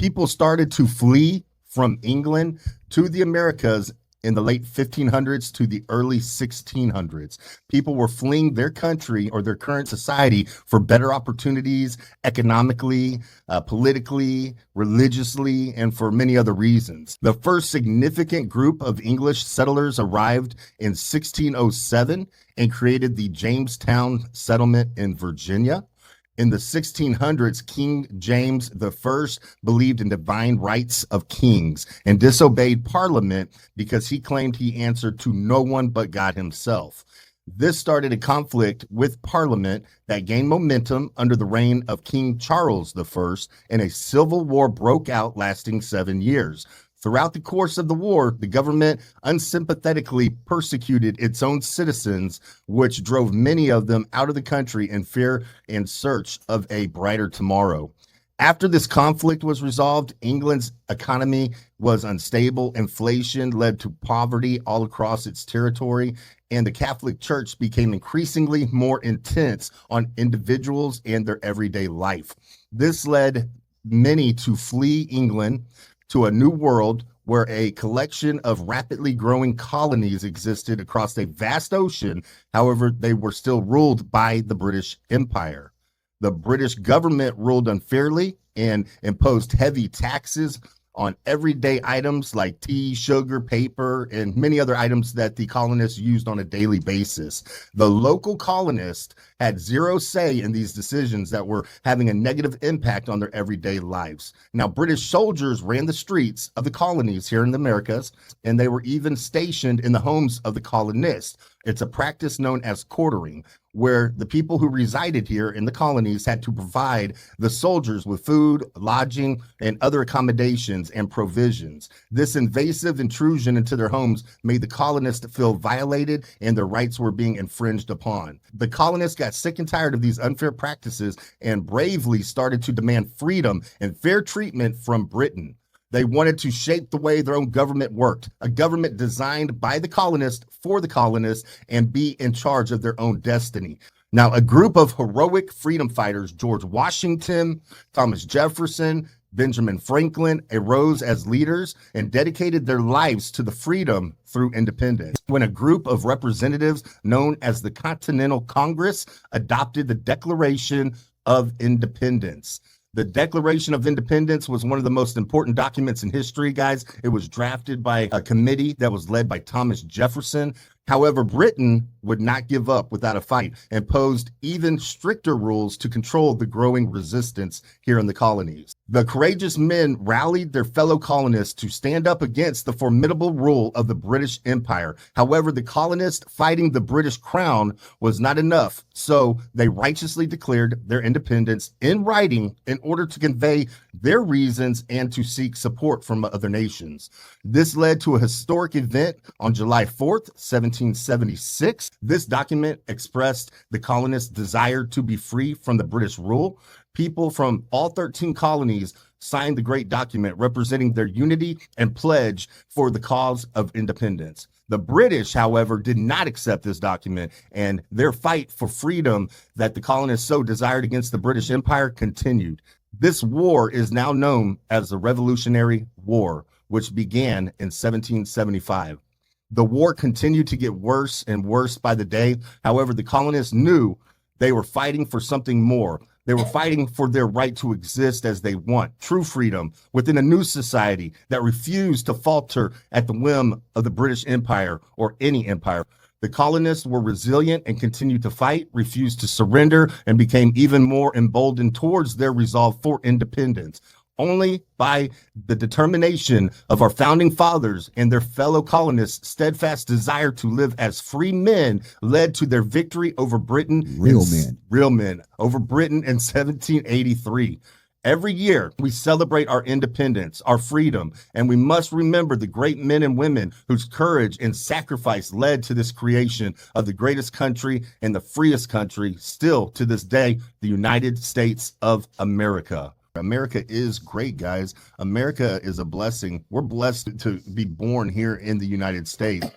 People started to flee from England to the Americas in the late 1500s to the early 1600s. People were fleeing their country or their current society for better opportunities economically, politically, religiously, and for many other reasons. The first significant group of English settlers arrived in 1607 and created the Jamestown settlement in Virginia. In the 1600s, King James I believed in divine rights of kings and disobeyed Parliament because he claimed he answered to no one but God himself. This started a conflict with Parliament that gained momentum under the reign of King Charles I, and a civil war broke out lasting 7 years. Throughout the course of the war, the government unsympathetically persecuted its own citizens, which drove many of them out of the country in fear and search of a brighter tomorrow. After this conflict was resolved, England's economy was unstable. Inflation led to poverty all across its territory, and the Catholic Church became increasingly more intense on individuals and their everyday life. This led many to flee England to a new world where a collection of rapidly growing colonies existed across a vast ocean. However, they were still ruled by the British Empire. The British government ruled unfairly and imposed heavy taxes on everyday items like tea, sugar, paper, and many other items that the colonists used on a daily basis. The local colonists had zero say in these decisions that were having a negative impact on their everyday lives. Now, British soldiers ran the streets of the colonies here in the Americas, and they were even stationed in the homes of the colonists. It's a practice known as quartering, where the people who resided here in the colonies had to provide the soldiers with food, lodging, and other accommodations and provisions. This invasive intrusion into their homes made the colonists feel violated and their rights were being infringed upon. The colonists got sick and tired of these unfair practices and bravely started to demand freedom and fair treatment from Britain. They wanted to shape the way their own government worked, a government designed by the colonists for the colonists, and be in charge of their own destiny. Now, a group of heroic freedom fighters, George Washington, Thomas Jefferson, Benjamin Franklin, arose as leaders and dedicated their lives to the freedom through independence. When a group of representatives known as the Continental Congress adopted the Declaration of Independence. The Declaration of Independence was one of the most important documents in history, guys. It was drafted by a committee that was led by Thomas Jefferson. However, Britain would not give up without a fight and posed even stricter rules to control the growing resistance here in the colonies. The courageous men rallied their fellow colonists to stand up against the formidable rule of the British Empire. However, the colonists fighting the British crown was not enough, so they righteously declared their independence in writing in order to convey their reasons and to seek support from other nations. This led to a historic event on July 4th, 1776. This document expressed the colonists' desire to be free from the British rule. People from all 13 colonies signed the great document representing their unity and pledge for the cause of independence. The British, however, did not accept this document, and their fight for freedom that the colonists so desired against the British Empire continued. This war is now known as the Revolutionary War, which began in 1775. The war continued to get worse and worse by the day. However, the colonists knew they were fighting for something more. They were fighting for their right to exist as they want, true freedom within a new society that refused to falter at the whim of the British Empire or any empire. The colonists were resilient and continued to fight, refused to surrender, and became even more emboldened towards their resolve for independence. Only by the determination of our founding fathers and their fellow colonists' steadfast desire to live as free men led to their victory over Britain. Real men over Britain in 1783. Every year, we celebrate our independence, our freedom, and we must remember the great men and women whose courage and sacrifice led to this creation of the greatest country and the freest country still to this day, the United States of America. America is great, guys. America is a blessing. We're blessed to be born here in the United States.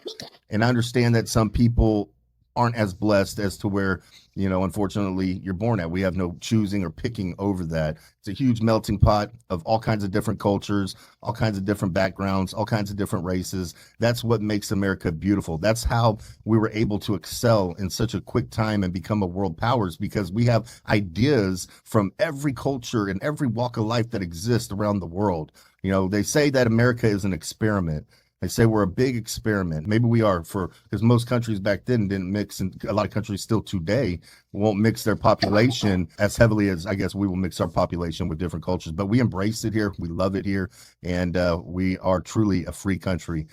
And I understand that some people aren't as blessed as to where, unfortunately you're born at. We have no choosing or picking over that. It's a huge melting pot of all kinds of different cultures, all kinds of different backgrounds, all kinds of different races. That's what makes America beautiful. That's how we were able to excel in such a quick time and become a world powers, because we have ideas from every culture and every walk of life that exists around the world. They say that America is an experiment. They say we're a big experiment. Maybe we are, because most countries back then didn't mix, and a lot of countries still today won't mix their population as heavily as I guess we will mix our population with different cultures. But we embrace it here. We love it here. And we are truly a free country.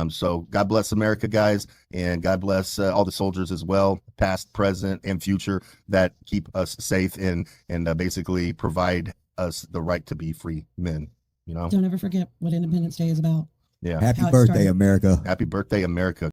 So God bless America, guys, and God bless all the soldiers as well, past, present, and future, that keep us safe and basically provide us the right to be free men. Don't ever forget what Independence Day is about. Yeah. Happy How it birthday, started. America. Happy birthday, America.